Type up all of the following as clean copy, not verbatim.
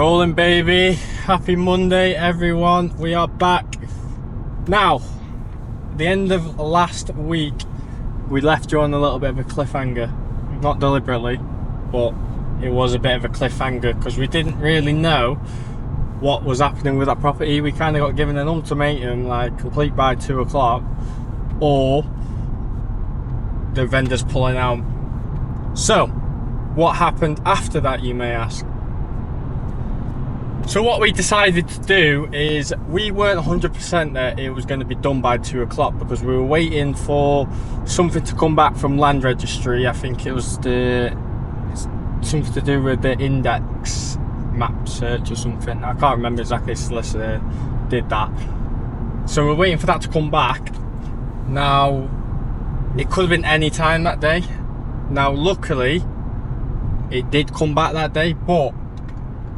Rolling, baby. Happy Monday, everyone. We are back. Now, the end of last week, we left you on a little bit of a cliffhanger. Not deliberately, but it was a bit of a cliffhanger because we didn't really know what was happening with that property. We kind of got given an ultimatum, like complete by 2 o'clock, or the vendor's pulling out. So, what happened after that, you may ask? So what we decided to do is, we weren't 100% that it was going to be done by 2 o'clock because we were waiting for something to come back from land registry. I think it was something to do with the index map search or something. I can't remember exactly. Solicitor did that. So we're waiting for that to come back. Now, it could have been any time that day. Now, luckily, it did come back that day, but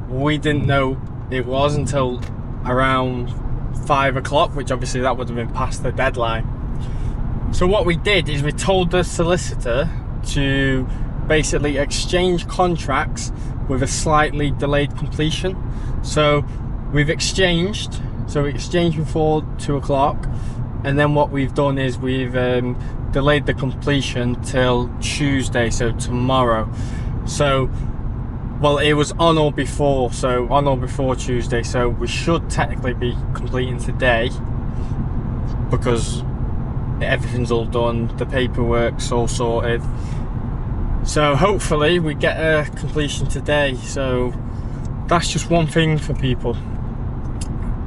we didn't know it was until around 5 o'clock, which obviously that would have been past the deadline. So what we did is we told the solicitor to basically exchange contracts with a slightly delayed completion. So we've exchanged, we exchanged before 2 o'clock, and then what we've done is we've delayed the completion till Tuesday, so tomorrow. So, well, it was on or before Tuesday, so we should technically be completing today because everything's all done, the paperwork's all sorted. So hopefully we get a completion today. So that's just one thing for people.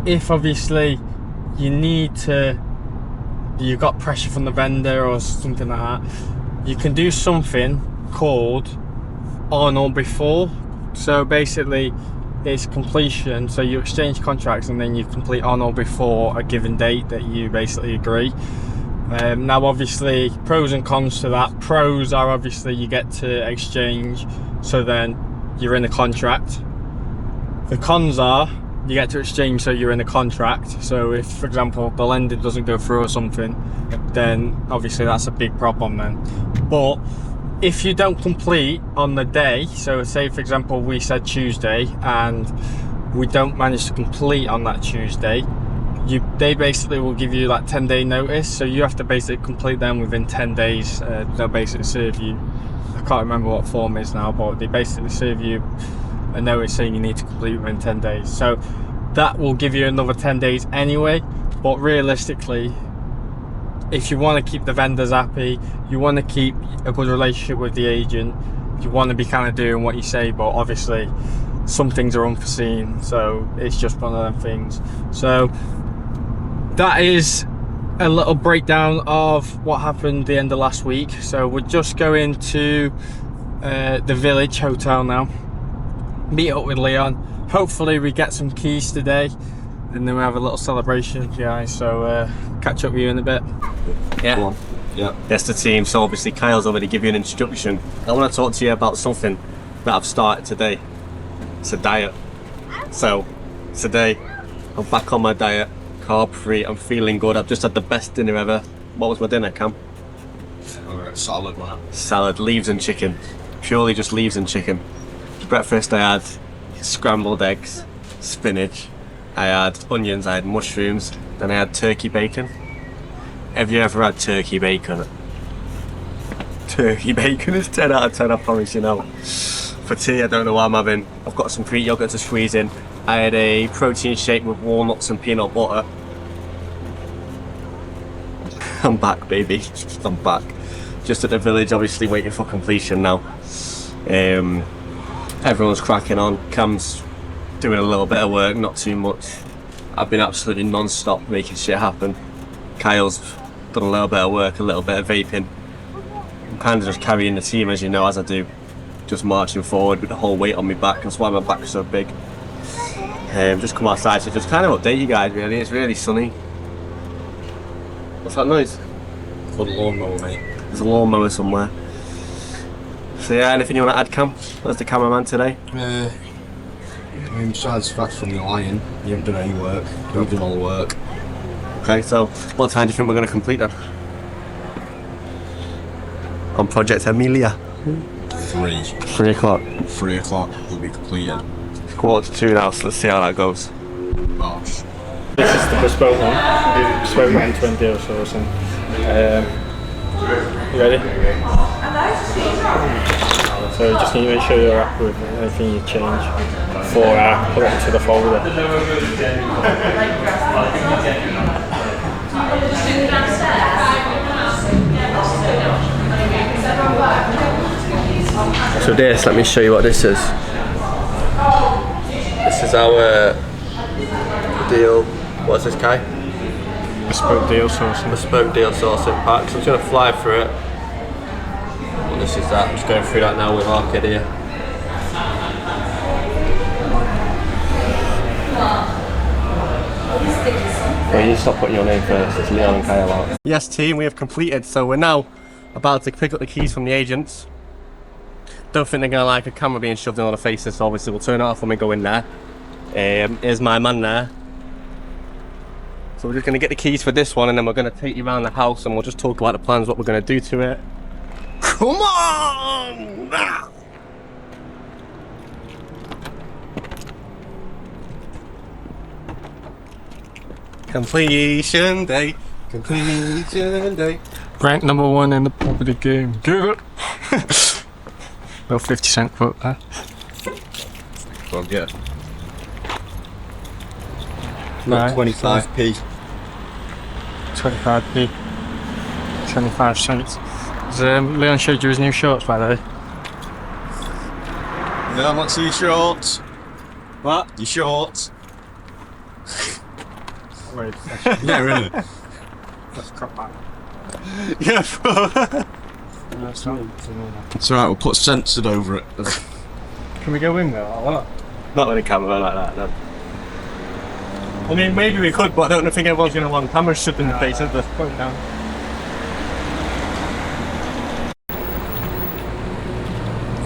If obviously you've got pressure from the vendor or something like that, you can do something called on or before. So basically it's completion, so you exchange contracts and then you complete on or before a given date that you basically agree. Now obviously pros and cons to that. Pros are obviously you get to exchange, so then you're in a contract. The cons are you get to exchange, so you're in a contract. So if, for example, the lender doesn't go through or something, then obviously that's a big problem then. But if you don't complete on the day, so say for example we said Tuesday and we don't manage to complete on that Tuesday, they basically will give you like 10-day notice, so you have to basically complete them within 10 days. They'll basically serve you, I can't remember what form is now, but they basically serve you a notice saying you need to complete within 10 days. So that will give you another 10 days anyway. But realistically, if you want to keep the vendors happy, you want to keep a good relationship with the agent, you want to be kind of doing what you say, but obviously some things are unforeseen, so it's just one of them things. So that is a little breakdown of what happened the end of last week. So we're just going to the Village Hotel now, meet up with Leon. Hopefully we get some keys today and then we have a little celebration, guys. So catch up with you in a bit. Yeah, that's the team. So obviously Kyle's already given you an introduction. I want to talk to you about something that I've started today. It's a diet. So today I'm back on my diet, carb free. I'm feeling good. I've just had the best dinner ever. What was my dinner, Cam? Salad, man. Salad, leaves and chicken. Purely just leaves and chicken. Breakfast I had scrambled eggs, spinach, I had onions, I had mushrooms, then I had turkey bacon. Have you ever had turkey bacon? Turkey bacon is 10 out of 10, I promise you now. For tea, I don't know what I'm having. I've got some Greek yogurt to squeeze in. I had a protein shake with walnuts and peanut butter. I'm back, baby. I'm back. Just at the Village, obviously waiting for completion now. Everyone's cracking on. Cam's doing a little bit of work, not too much. I've been absolutely non-stop making shit happen. Kyle's done a little bit of work, a little bit of vaping. I'm kind of just carrying the team, as you know, as I do. Just marching forward with the whole weight on my back. That's why my back's so big. Just come outside to just kind of update you guys, really. It's really sunny. What's that noise? Good lawnmower, mate. There's a lawnmower somewhere. So yeah, anything you want to add, Cam? Where's the cameraman today? Besides the fact from the lion, you haven't done any work. You've done all the work. Okay, so what time do you think we're going to complete then? On Project Amelia? 3. 3 o'clock. 3 o'clock will be completed. 1:45 now, so let's see how that goes. This is the bespoke one. Bespoke end-to-end deal sourcing. You ready? So you just need to make sure you're happy with anything you change before I put it into the folder. So this, let me show you what this is. This is our deal. What's this, Kai? Bespoke deal sourcing. Bespoke deal sourcing pack. So I'm just going to fly through it. Well, this is that. I'm just going through that now with Arcade here. Well, you need to stop putting your name first. It's Leon and Kyle out. Yes, team, we have completed. So we're now about to pick up the keys from the agents. Don't think they're going to like a camera being shoved in all the faces, so obviously we'll turn it off when we go in there. Here's my man there. So we're just going to get the keys for this one, and then we're going to take you around the house and we'll just talk about the plans, what we're going to do to it. Come on! Completion day. Completion day. Rank number 1 in the property game. Give it! Little 50-cent quote there. Go on, get it. Right. 25p. 25p. 25 cents. Leon showed you his new shorts, by the way. No, I'm not seeing shorts. What? Your shorts. Wait, Yeah, really. let's crop that. Yeah, bro. That's not. It's alright, we'll put censored over it. Can we go in there or what? Not with a camera like that, no. I mean, maybe we could, but I don't think everyone's going to want cameras shoved in the face, is there? Put it down.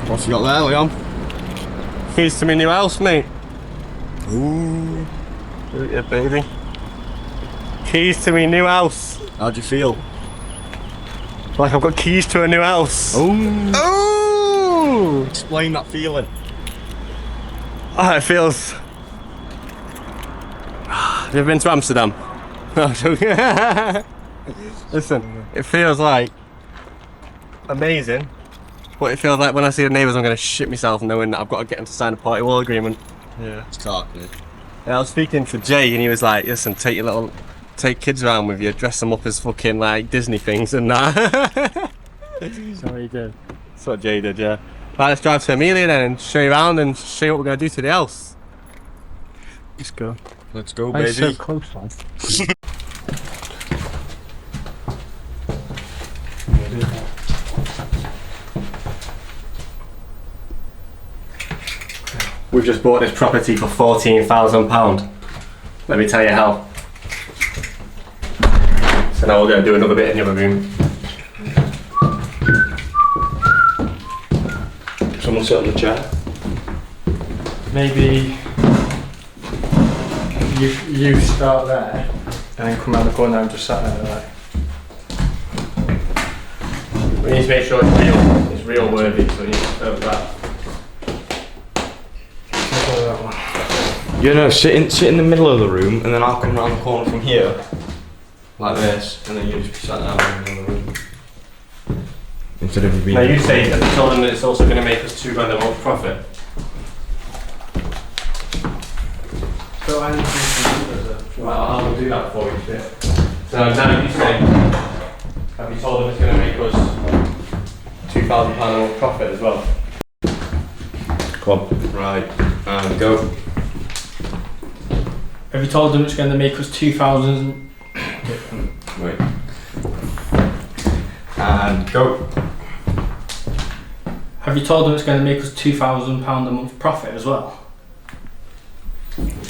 What you got there, Leon? Keys to my new house, mate. Ooh. Yeah, baby. Keys to my new house. How'd you feel? Like I've got keys to a new house. Ooh. Oh! Explain that feeling. Oh, it feels... Have you ever been to Amsterdam? No, I'm joking. Listen, it feels like amazing, but it feels like when I see the neighbours I'm going to shit myself knowing that I've got to get them to sign a party wall agreement. Yeah. It's dark, man. And I was speaking to Jay and he was like, listen, take kids around with you, dress them up as fucking like Disney things and that. That's what you did. That's what Jay did, yeah. Right, let's drive to Amelia then and show you around and show you what we're going to do to the house. Let's go. Let's go, Why are you baby. so close, man? We've just bought this property for £14,000. Let me tell you how. So now we're going to do another bit in the other room. Someone sit on the chair. Maybe you start there and then come around the corner and just sat there like. We need to make sure it's real worthy, so we need to over that. You know, sit in the middle of the room, and then I'll come round the corner from here, like this, and then you just be sat down in the middle of the room. Instead of being. Now you say that you told them that it's also going to make us £2 grand a month profit. So I need to do some numbers. Well, I'll do that for you, shit. So now you say, have you told them it's going to make us £2,000 a month profit as well? Come on. Right, and go. Have you told them it's going to make us 2,000? Wait. And go. Have you told them it's going to make us £2,000 a month profit as well?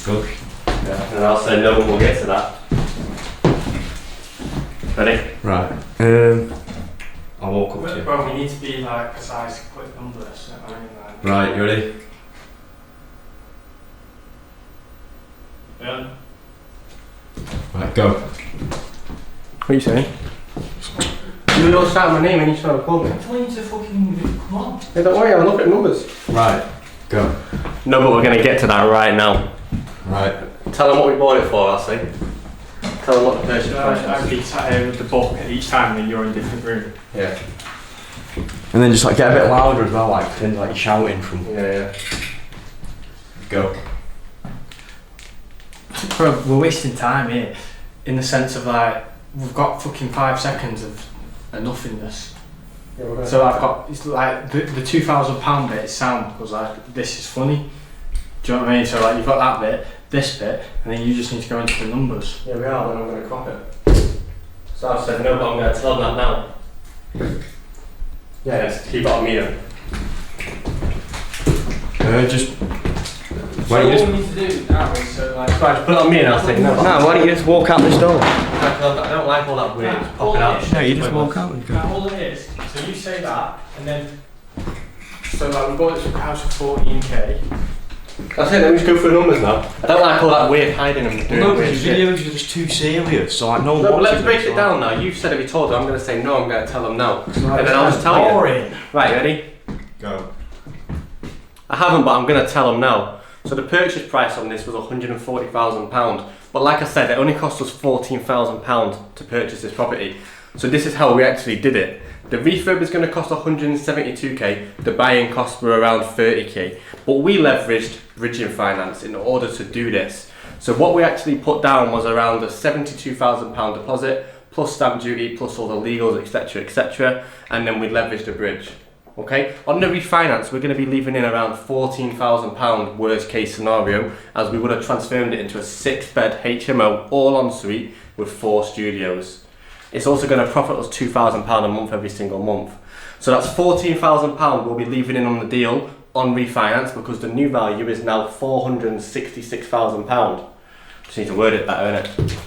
Go. Yeah, and I'll say no, and we'll get to that. Ready? Right. I'll walk up to you. Bro, we need to be like precise, quick numbers. You know what I mean? Like, Right, you ready? yeah. Right, go. What are you saying? You don't shout my name and you trying to call me. I want you to fucking come on. Hey, don't worry, I'll look at numbers. Right, go. No, but we're going to get to that right now. Right. Tell them what we bought it for, I'll say. Tell them what the purchase price I'd was. be sat here with the book each time that you're in a different room. Yeah. And then just like get a bit louder as well, like pretend like you're shouting from. Yeah. Go. Bro, we're wasting time here, in the sense of like, we've got fucking 5 seconds of nothingness. Yeah, So I've got, it's like, the £2,000 bit is sound, because like, this is funny. Do you know what I mean? So like, you've got that bit, this bit, and then you just need to go into the numbers. Yeah, we are, then I'm going to crop it. So I've said no, but I'm going to tell them that now. Yeah, let's keep it on me then. Just. Why don't you all we need to do now is, so like, Right, just put it on me and I'll say no. No, why don't you just walk out this door? I don't like all that weird popping out. No, you just walk out and go. all it is, so you say that, and then, so like, we bought this house for 14k. That's it, let me just go through the numbers now. I don't like all that weird hiding and doing No, weird because shit. videos are just too serious, so like no one No, but watches let's break so it down now. You've said if you told them, I'm going to say no, I'm going to tell them now. And then I'll just tell boring. you. Right, ready? Go. I haven't, but I'm going to tell them now. So the purchase price on this was £140,000. But like I said, it only cost us £14,000 to purchase this property. So this is how we actually did it. The refurb is going to cost 172k, the buying costs were around 30k. But we leveraged bridging finance in order to do this. So what we actually put down was around a £72,000 deposit, plus stamp duty, plus all the legals, etc, etc. And then we leveraged a bridge. Okay, on the refinance, we're going to be leaving in around £14,000 worst case scenario, as we would have transformed it into a 6-bed HMO, all ensuite with 4 studios. It's also going to profit us £2,000 a month every single month. So that's £14,000 we'll be leaving in on the deal on refinance, because the new value is now £466,000. Just need to word it better, innit?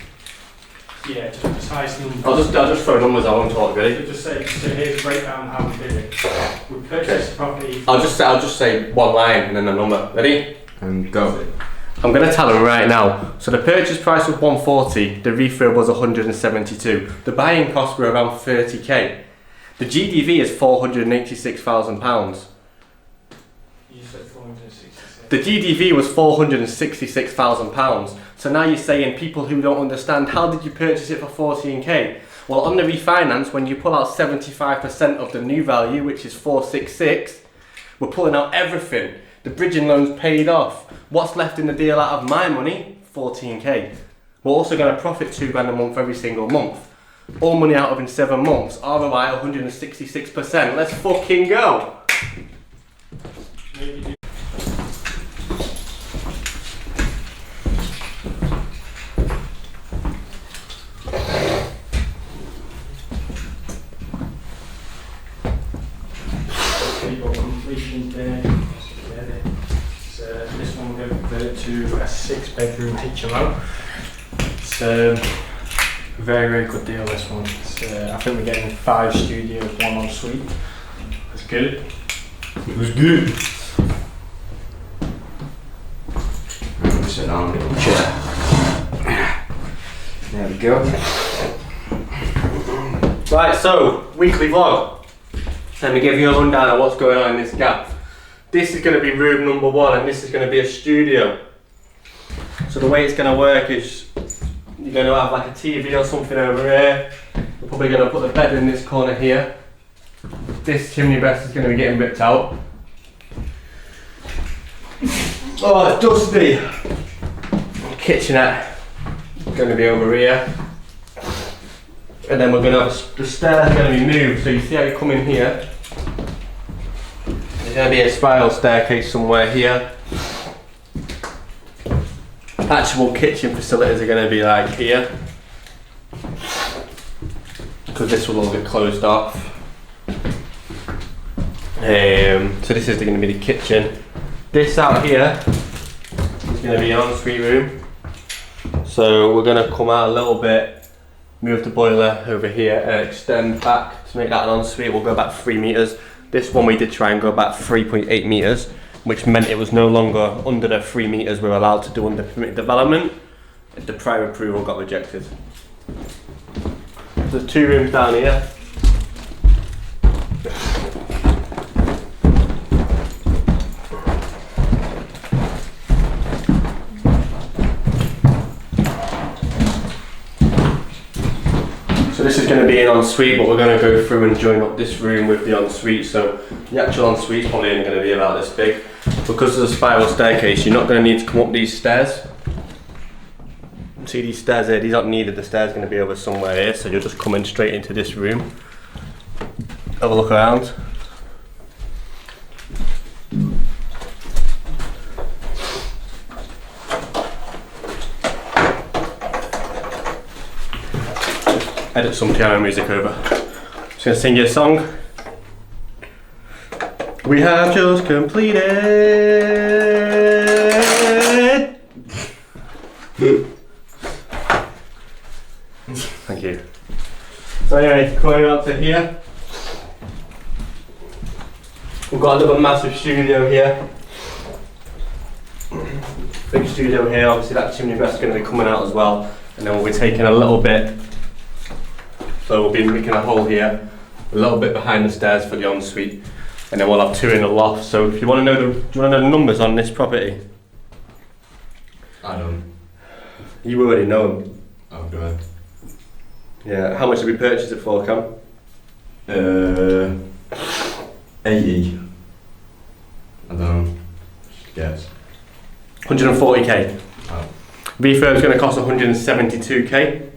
Yeah, just precise numbers. I'll just throw numbers, I won't talk really. Just say, so here's a breakdown of how we did it. We purchased the property. I'll just say one line and then a number. Ready? And go. I'm going to tell them right now. So the purchase price was 140, the refurb was 172. The buying costs were around 30k. The GDV is £486,000. You said 466. The GDV was £466,000. So now you're saying, people who don't understand, how did you purchase it for 14k? Well, on the refinance, when you pull out 75% of the new value, which is 466, we're pulling out everything. The bridging loan's paid off. What's left in the deal out of my money? 14k. We're also going to profit £2 grand a month every single month. All money out of in 7 months. ROI 166%. Let's fucking go. Completion day. So this one we're going to convert to a 6-bedroom HMO. It's a very, very good deal, this one. It's, I think we're getting 5 studios, 1 ensuite. That's good. It was good. Sit down, little chair. There we go. Right, so, weekly vlog. Let me give you a rundown of what's going on in this gap. This is going to be room number 1 and this is going to be a studio. So the way it's going to work is you're going to have like a TV or something over here. We're probably going to put the bed in this corner here. This chimney breast is going to be getting ripped out. Oh, it's dusty. Kitchenette going to be over here. And then we're going to have the stairs going to be moved. So you see how you come in here. There's going to be a spiral staircase somewhere here. Actual kitchen facilities are going to be like here, because this will all get closed off. So this is going to be the kitchen. This out here is going to be an ensuite room. So we're going to come out a little bit, move the boiler over here and extend back to make that an ensuite. We'll go back 3 meters. This one we did try and go back 3.8 meters, which meant it was no longer under the 3 meters we're allowed to do under permitted development. The prior approval got rejected. There's 2 rooms down here. So this is going to be an ensuite, but we're going to go through and join up this room with the ensuite. So the actual ensuite is probably only going to be about this big. Because of the spiral staircase, you're not going to need to come up these stairs. See these stairs here, these aren't needed. The stairs are going to be over somewhere here, so you're just coming straight into this room. Have a look around. Edit some piano music over. Just gonna sing you a song. We have just completed. Thank you. So anyway, going up to here. We've got another massive studio here. Big studio here. Obviously that chimney breast's going to be coming out as well. And then we'll be taking a little bit. So we'll be making a hole here, a little bit behind the stairs for the ensuite, and then we'll have 2 in the loft. So if you want to know do you want to know the numbers on this property? I don't. You already know them. Oh, go ahead. Yeah. How much did we purchase it for, Cam? 80. I don't know. Just guess. 140k. Oh. Refurb is going to cost 172k.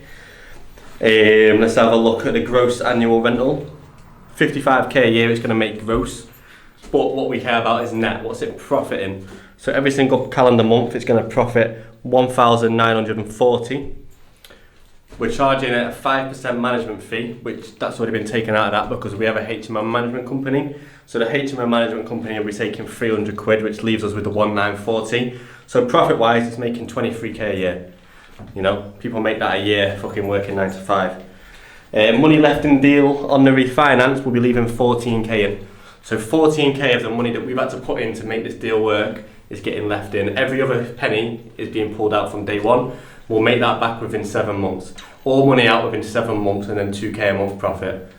Let's have a look at the gross annual rental. 55k a year it's going to make gross, but what we care about is net. What's it profiting? So every single calendar month it's going to profit 1,940. We're charging it a 5% management fee, which that's already been taken out of that because we have a HMO management company. So the HMO management company will be taking 300 quid, which leaves us with the 1,940. So profit wise it's making 23k a year. You know, people make that a year fucking working 9 to 5. Money left in deal on the refinance, we'll be leaving 14k in. So 14k of the money that we've had to put in to make this deal work is getting left in. Every other penny is being pulled out from day one. We'll make that back within 7 months. All money out within 7 months and then 2k a month profit.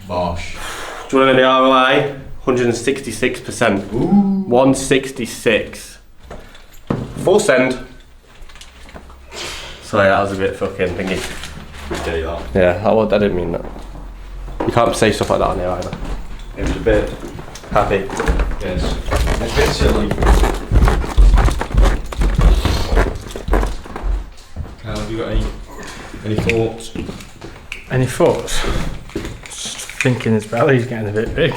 Bosh. Do you want to know the ROI? 166%. Ooh. 166. Full send. Sorry, that was a bit fucking thingy. Yeah, I didn't mean that. You can't say stuff like that on here either. It was a bit happy. Yes. It's a bit silly. Kyle, have you got any thoughts? Any thoughts? Just thinking his belly's getting a bit big.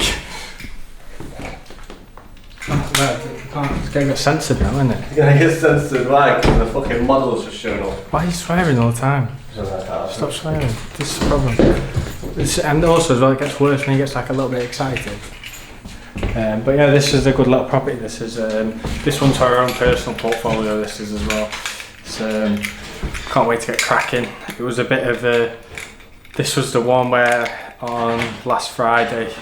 It's getting censored now, isn't it? You're gonna get censored, why? Because the fucking model's just showing up. Why are you swearing all the time? Stop swearing. This is the problem. And also as well, it gets worse when he gets like a little bit excited. But yeah, this is a good little property. This is this one's our own personal portfolio. This is as well. So can't wait to get cracking. It was a bit of a. This was the one where on last Friday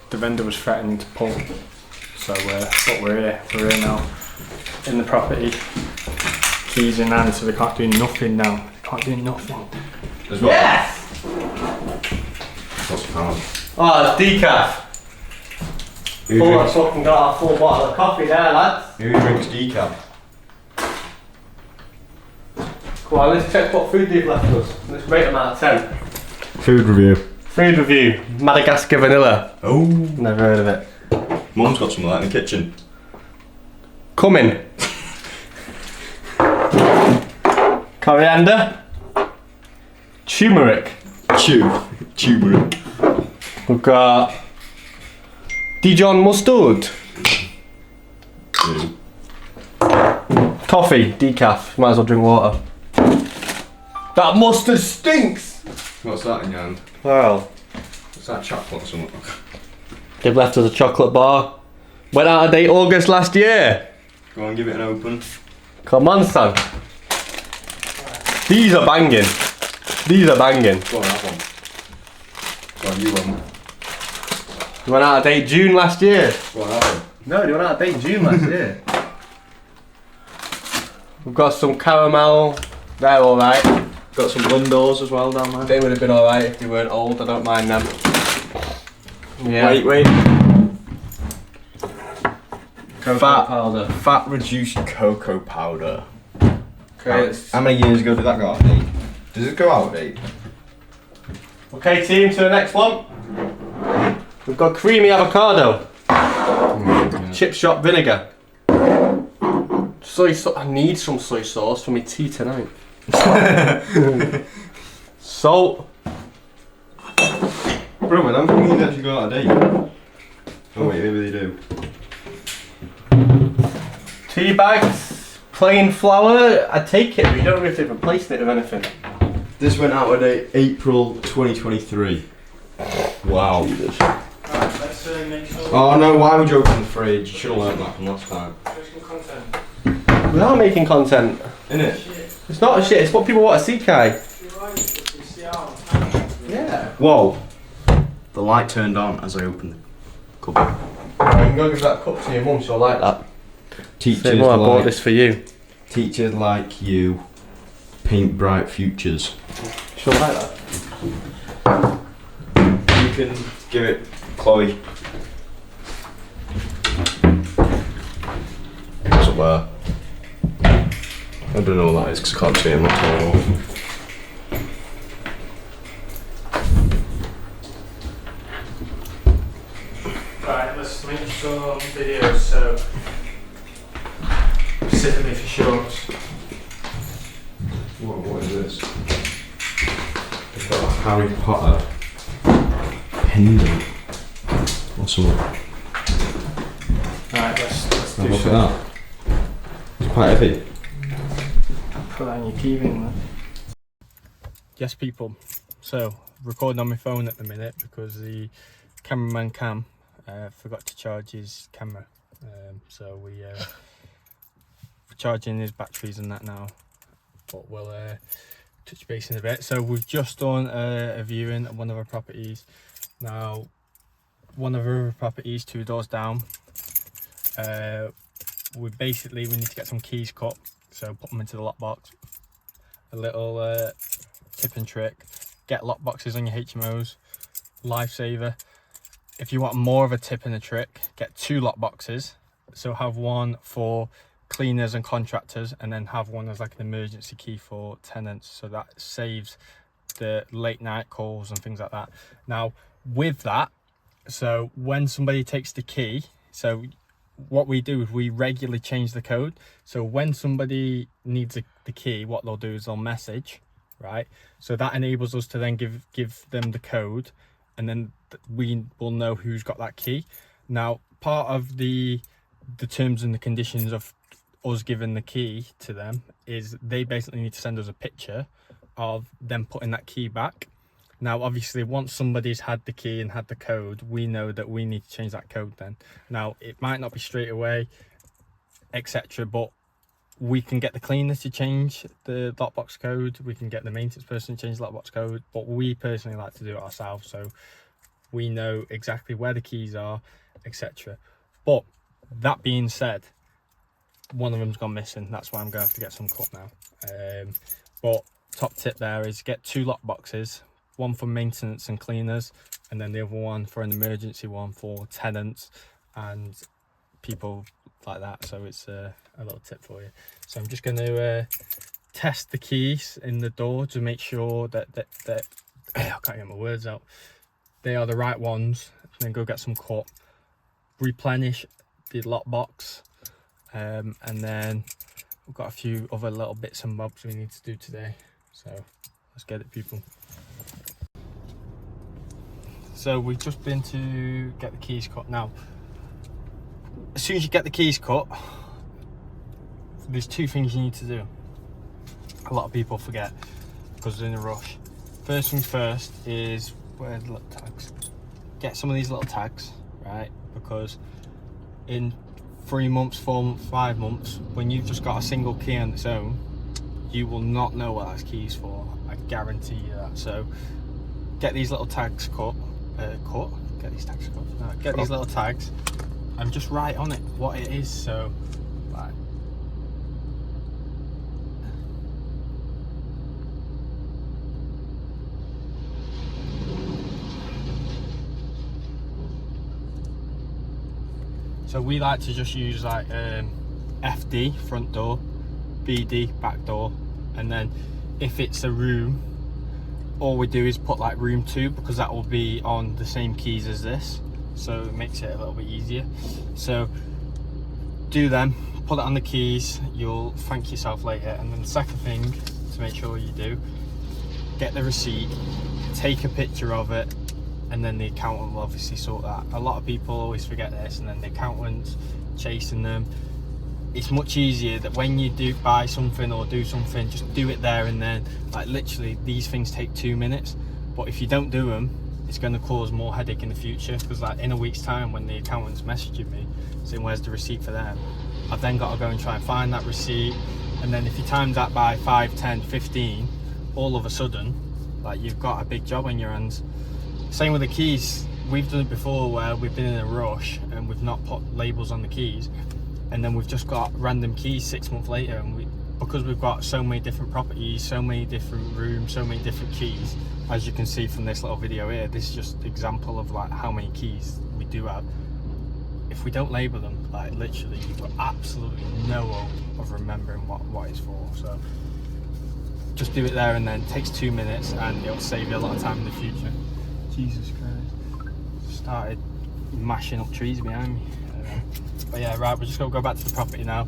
the vendor was threatening to pull. So but we're here. We're here now in the property. Keys in hand, so they can't do nothing now. They can't do nothing. As well. Yes! What's the pound? Oh, it's decaf. Oh, I fucking got a full bottle of coffee there, lads. Who drinks decaf? Come on, let's check what food they've left us. Let's rate them out of 10. Food review. Food review. Madagascar vanilla. Oh. Never heard of it. Mum's got some of that in the kitchen. Coming. Coriander. Turmeric. Turmeric. We've got Dijon mustard. Coffee, decaf. Might as well drink water. That mustard stinks. What's that in your hand? Well, What's that, chocolate or something? they've left us a chocolate bar. Went out of date August last year. Go on, give it an open. Come on, son. These are banging. These are banging. Go on, have one. Go on, you one. You went out of date June last year. Go on, have one. No, you went out of date June last year. We've got some caramel. They're alright. Got some Lundors as well down there. They would have been alright if they weren't old. I don't mind them. Yeah. Wait. Cocoa powder. Fat reduced cocoa powder. Okay, How many years ago did that go out of date? Does it go out of date? Okay, team, to the next one. We've got creamy avocado, chip shop vinegar, soy sauce. I need some soy sauce for my tea tonight. Salt. Bro, man, I'm thinking these actually go out of date. Oh wait, maybe they do. Tea bags, plain flour. I take it, but you don't know if they've replaced it with anything. This went out of date April 2023. Wow. Let's make sure. Oh no, why would you open the fridge? You should have learned that from last time. We are making content. Innit? It's not a shit, it's what people want to see, Kai. Yeah. Whoa. The light turned on as I opened the cupboard. You can go give that cup to your mum, she'll like that. Teachers Say, Mum, I bought like, this for you. teachers like you paint bright futures. She'll like that. You can give it, Chloe. What's up there? I don't know what that is because I can't see it in my towel. Right, let's make some videos, so specifically for shorts. What is this? It's got a Harry Potter pendant or something. Right, let's do Look at some. that. It's quite heavy. Put that on your TV, man. Yes, people. So, recording on my phone at the minute because the cameraman Cam forgot to charge his camera. So we're charging his batteries and that now. But we'll touch base in a bit. So we've just done a viewing at one of our properties. Now, one of our properties 2 doors down. We need to get some keys cut. So put them into the lockbox. A little tip and trick: get lock boxes on your HMOs. Lifesaver. If you want more of a tip and a trick, get 2 lock boxes. So have one for cleaners and contractors, and then have one as like an emergency key for tenants. So that saves the late night calls and things like that. Now with that, so when somebody takes the key, so what we do is we regularly change the code. So when somebody needs the key, what they'll do is they'll message, right? So that enables us to then give them the code, and then we will know who's got that key. Now, part of the terms and the conditions of us giving the key to them is they basically need to send us a picture of them putting that key back. Now, obviously, once somebody's had the key and had the code, we know that we need to change that code then. Now, it might not be straight away, etc., but we can get the cleaners to change the lockbox code. We can get the maintenance person to change the lockbox code, but we personally like to do it ourselves, so we know exactly where the keys are, etc. But that being said, one of them's gone missing. That's why I'm going to have to get some cut now. But top tip there is get 2 lock boxes, one for maintenance and cleaners, and then the other one for an emergency one for tenants and people like that. So it's a little tip for you. So I'm just going to test the keys in the door to make sure that I can't get my words out, they are the right ones, and then go get some cut, replenish the lock box, and then we've got a few other little bits and bobs we need to do today. So let's get it, people. So we've just been to get the keys cut. Now, as soon as you get the keys cut, there's 2 things you need to do. A lot of people forget because they're in a rush. First things first is, where are the little tags? Get some of these little tags, right? Because in 3 months, 4 months, 5 months, when you've just got a single key on its own, you will not know what that key's for. I guarantee you that. So get these little tags cut. Get these tags cut. No, get these little tags and just write on it what it is. So, right. So we like to just use like FD, front door, BD, back door, and then if it's a room, all we do is put like room 2, because that will be on the same keys as this, so it makes it a little bit easier. So do them, put it on the keys, you'll thank yourself later. And then the second thing to make sure you do, get the receipt, take a picture of it, and then the accountant will obviously sort that. A lot of people always forget this, and then the accountant's chasing them. It's much easier that when you do buy something or do something, just do it there and then. Like literally, these things take 2 minutes, but if you don't do them, it's going to cause more headache in the future. Because like in a week's time, when the accountant's messaging me saying where's the receipt for them, I've then got to go and try and find that receipt. And then if you times that by 5, 10, 15, all of a sudden, like you've got a big job on your hands. Same with the keys. We've done it before where we've been in a rush and we've not put labels on the keys, and then we've just got random keys 6 months later, and because we've got so many different properties, so many different rooms, so many different keys, as you can see from this little video here, this is just an example of like how many keys we do have. If we don't label them, like literally you've got absolutely no hope of remembering what it's for. So just do it there and then. It takes 2 minutes and it'll save you a lot of time in the future. Jesus Christ, started mashing up trees behind me. But yeah, right, we're just gonna go back to the property now,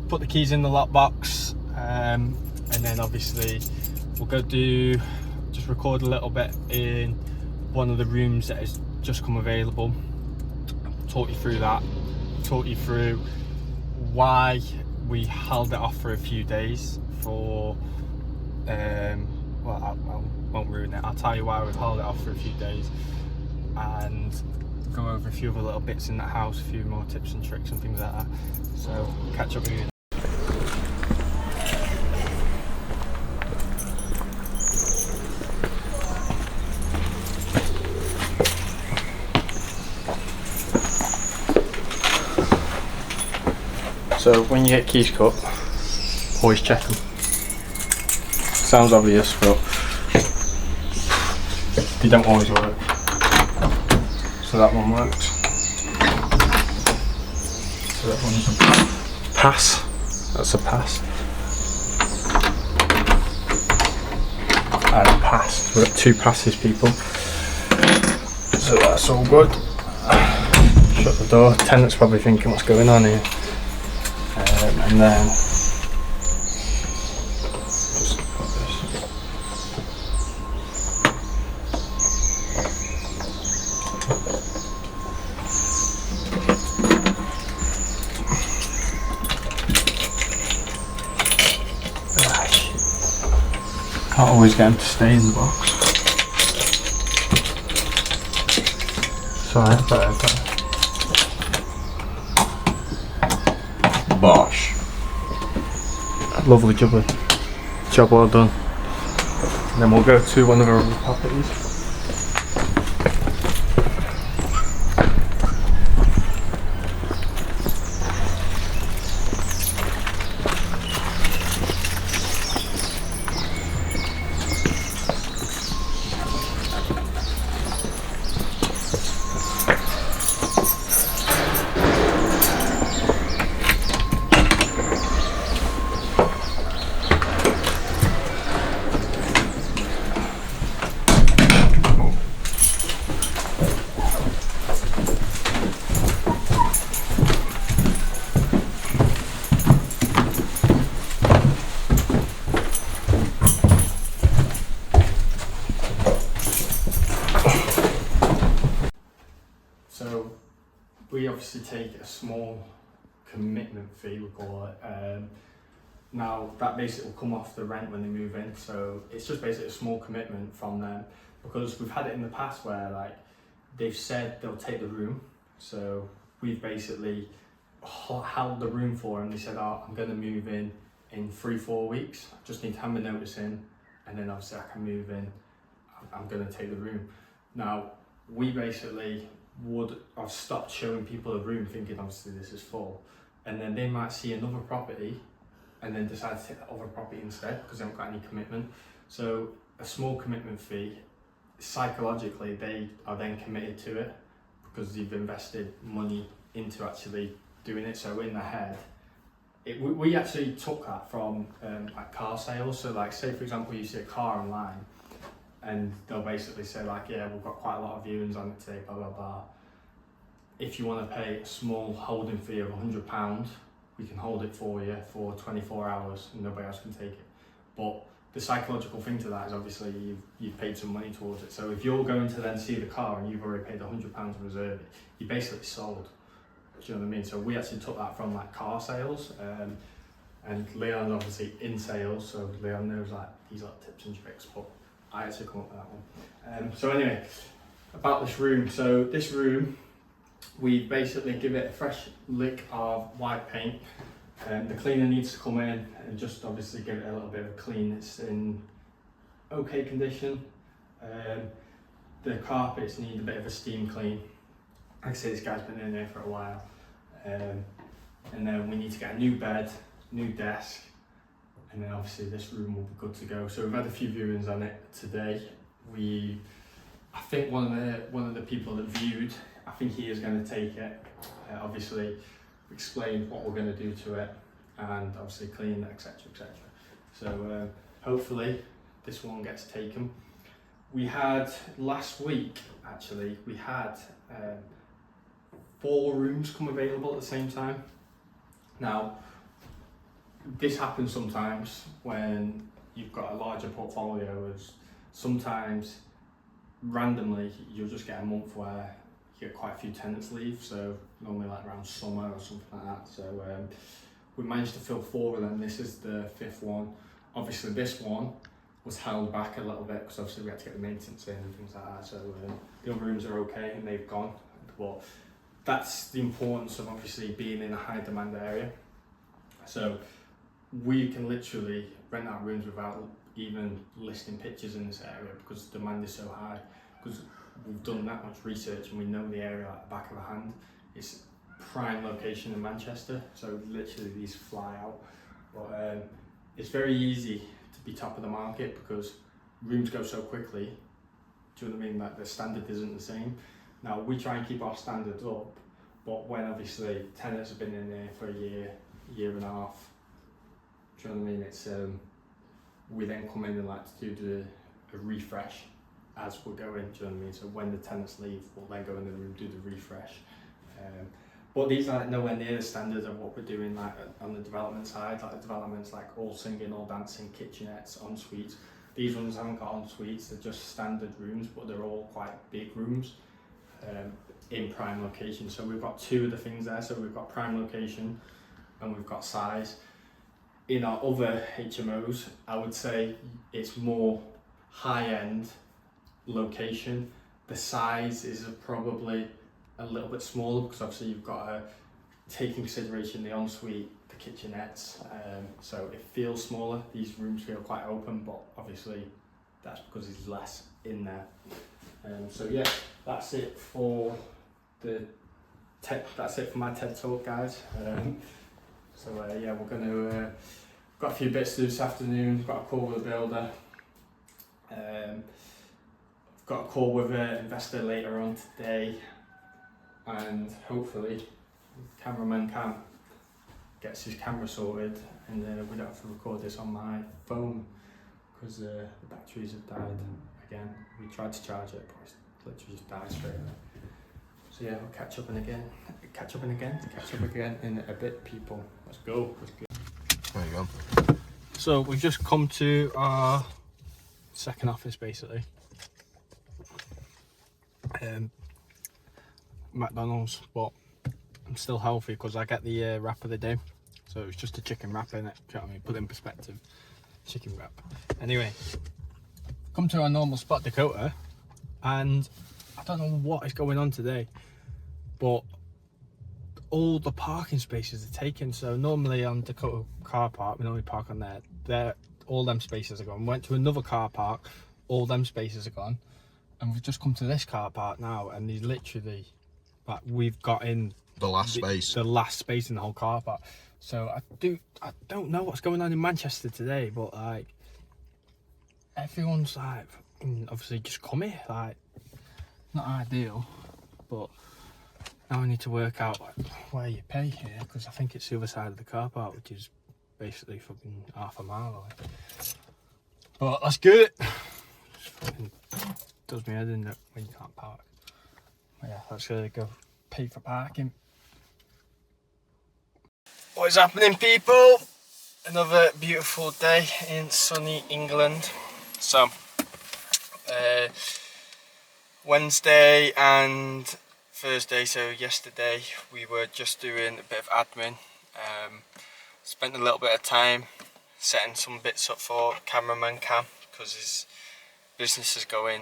put the keys in the lockbox, and then obviously we'll go just record a little bit in one of the rooms that has just come available. Talk you through that, talk you through why we held it off for a few days for well, I won't ruin it. I'll tell you why we've held it off for a few days, and go over a few other little bits in that house, a few more tips and tricks and things like that. So catch up with you. So when you get keys cut, always check them. Sounds obvious, but they don't always work. So that one works. So that one's a pass. That's a pass. And a pass. We've got 2 passes, people. So that's all good. Shut the door. Tenant's probably thinking what's going on here. And then just put this. Can't always get them to stay in the box. Sorry, better. Bosh. Lovely job well done. And then we'll go to one of our other properties. So we obviously take a small commitment fee, we call it. Now that basically will come off the rent when they move in, so it's just basically a small commitment from them, because we've had it in the past where like they've said they'll take the room, so we've basically held the room for them. They said, oh, I'm going to move in 3-4 weeks, I just need to hand my notice in, and then obviously I can move in, I'm going to take the room. Now we basically would have stopped showing people a room thinking obviously this is full, and then they might see another property and then decide to take that other property instead because they haven't got any commitment. So a small commitment fee, psychologically they are then committed to it because you've invested money into actually doing it. So in their head, we actually took that from like car sales. So like say for example you see a car online and they'll basically say like, yeah, we've got quite a lot of viewings on it today, blah blah blah. If you want to pay a small holding fee of £100, we can hold it for you for 24 hours and nobody else can take it. But the psychological thing to that is obviously you've paid some money towards it. So if you're going to then see the car and you've already paid £100 to reserve it, you basically sold. Do you know what I mean? So we actually took that from like car sales, and Leon's obviously in sales, so Leon knows like these like tips and tricks, but I actually come up with that one. So anyway, about this room. So this room, we basically give it a fresh lick of white paint. The cleaner needs to come in and just obviously give it a little bit of a clean. It's in okay condition. The carpets need a bit of a steam clean. Like I say, this guy's been in there for a while. And then we need to get a new bed, new desk, and then obviously this room will be good to go. So we've had a few viewings on it today. I think one of the people that viewed, I think he is going to take it. Obviously, explain what we're going to do to it, and obviously clean, etc, etc. So hopefully this one gets taken. We had last week, actually, we had 4 rooms come available at the same time. Now, this happens sometimes when you've got a larger portfolio. As sometimes randomly you'll just get a month where you get quite a few tenants leave, so normally like around summer or something like that. So we managed to fill 4 of them. This is the 5th one. Obviously this one was held back a little bit because obviously we had to get the maintenance in and things like that. So the other rooms are okay and they've gone. But that's the importance of obviously being in a high demand area. So we can literally rent out rooms without even listing pictures in this area because the demand is so high. Because we've done that much research and we know the area like the back of a hand. It's prime location in Manchester, so literally these fly out. But it's very easy to be top of the market because rooms go so quickly. Do you know what I mean? Like the standard isn't the same. Now we try and keep our standards up, but when obviously tenants have been in there for a year and a half, do you know what I mean? It's we then come in and like to do a refresh as we're going. Do you know what I mean? So when the tenants leave, we'll then go in the room, do the refresh. But these are like nowhere near the standard of what we're doing like on the development side. Like the developments like all singing, all dancing, kitchenettes, en suites. These ones haven't got en suites. They're just standard rooms, but they're all quite big rooms. In prime location. So we've got 2 of the things there. So we've got prime location and we've got size. In our other HMOs, I would say it's more high-end location. The size is probably a little bit smaller because obviously you've got to take in consideration the ensuite, the kitchenettes, so it feels smaller. These rooms feel quite open, but obviously that's because there's less in there. So yeah, that's it for my TED talk, guys. Yeah, we're going to got a few bits to do this afternoon. Got a call with a builder. Got a call with an investor later on today, and hopefully cameraman Cam gets his camera sorted, and we don't have to record this on my phone because the batteries have died again. We tried to charge it, but it's literally just died straight away. So yeah, we'll catch up again in a bit, people. Let's go. There you go. So we've just come to our second office basically. McDonald's, but I'm still healthy because I get the wrap of the day. So it's just a chicken wrap in it. Do you know what I mean? Put it in perspective. Chicken wrap. Anyway, come to our normal spot, Dakota, and I don't know what is going on today, but all the parking spaces are taken. So normally on Dakota car park, we normally park on there. All them spaces are gone. Went to another car park, all them spaces are gone. And we've just come to this car park now, and he's literally, like, we've got in The last space in the whole car park. So I don't know what's going on in Manchester today, but like everyone's like obviously just come here, like not ideal, but now I need to work out like where you pay here, because I think it's the other side of the car park, which is basically fucking half a mile away. But let's get it. And does my head in that when you can't park. But yeah, let's go pay for parking. What is happening, people? Another beautiful day in sunny England. So Wednesday and Thursday, so yesterday, we were just doing a bit of admin. Spent a little bit of time setting some bits up for cameraman Cam, because his business is going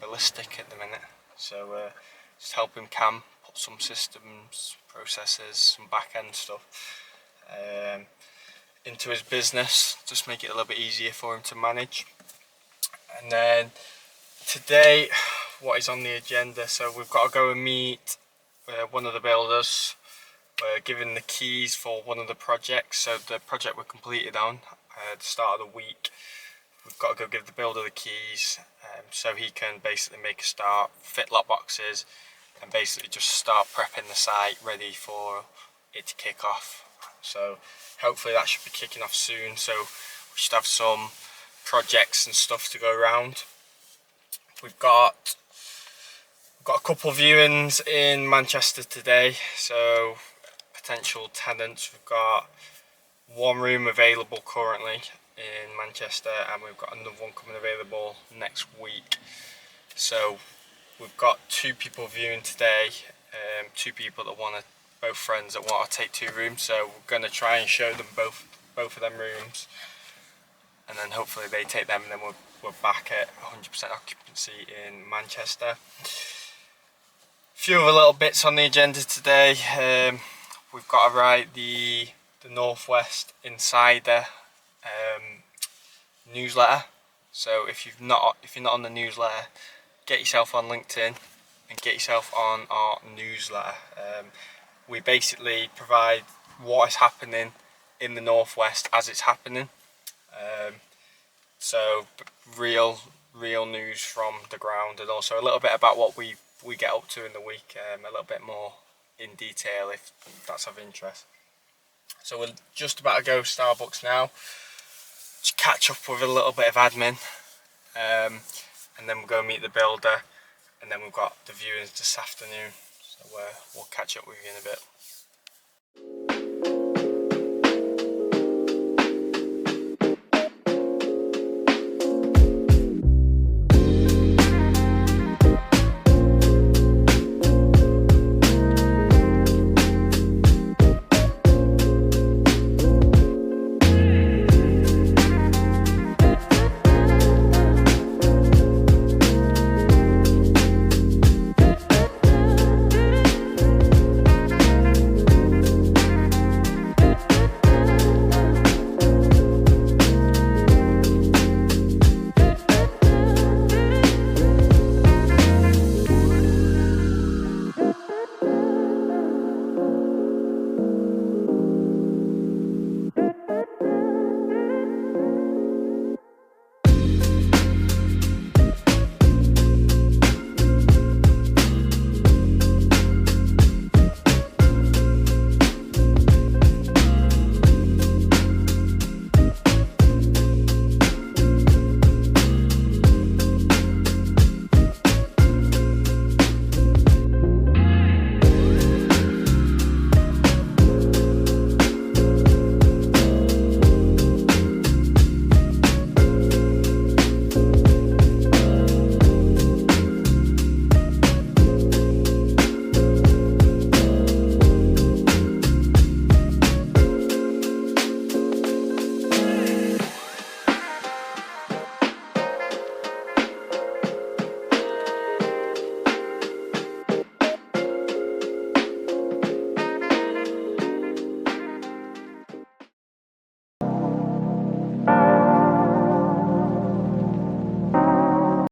ballistic at the minute. So just helping Cam put some systems, processes, some back end stuff into his business, just make it a little bit easier for him to manage. And then today, what is on the agenda? So we've got to go and meet one of the builders. We're given the keys for one of the projects. So the project we're completed on at the start of the week, we've got to go give the builder the keys so he can basically make a start, fit lock boxes, and basically just start prepping the site ready for it to kick off. So hopefully that should be kicking off soon. So we should have some projects and stuff to go around. We've got a couple of viewings in Manchester today, so potential tenants. We've got one room available currently in Manchester, and we've got another one coming available next week. So we've got 2 people viewing today, 2 people that both friends that want to take 2 rooms. So we're going to try and show them both of them rooms, and then hopefully they take them, and then we're back at 100% occupancy in Manchester. Few other little bits on the agenda today. We've got to write the Northwest Insider newsletter. So if you're not on the newsletter, get yourself on LinkedIn and get yourself on our newsletter. We basically provide what is happening in the Northwest as it's happening. So real news from the ground, and also a little bit about what we get up to in the week, a little bit more in detail if that's of interest. So we're just about to go Starbucks now, just catch up with a little bit of admin, and then we'll go meet the builder, and then we've got the viewings this afternoon. So we'll catch up with you in a bit.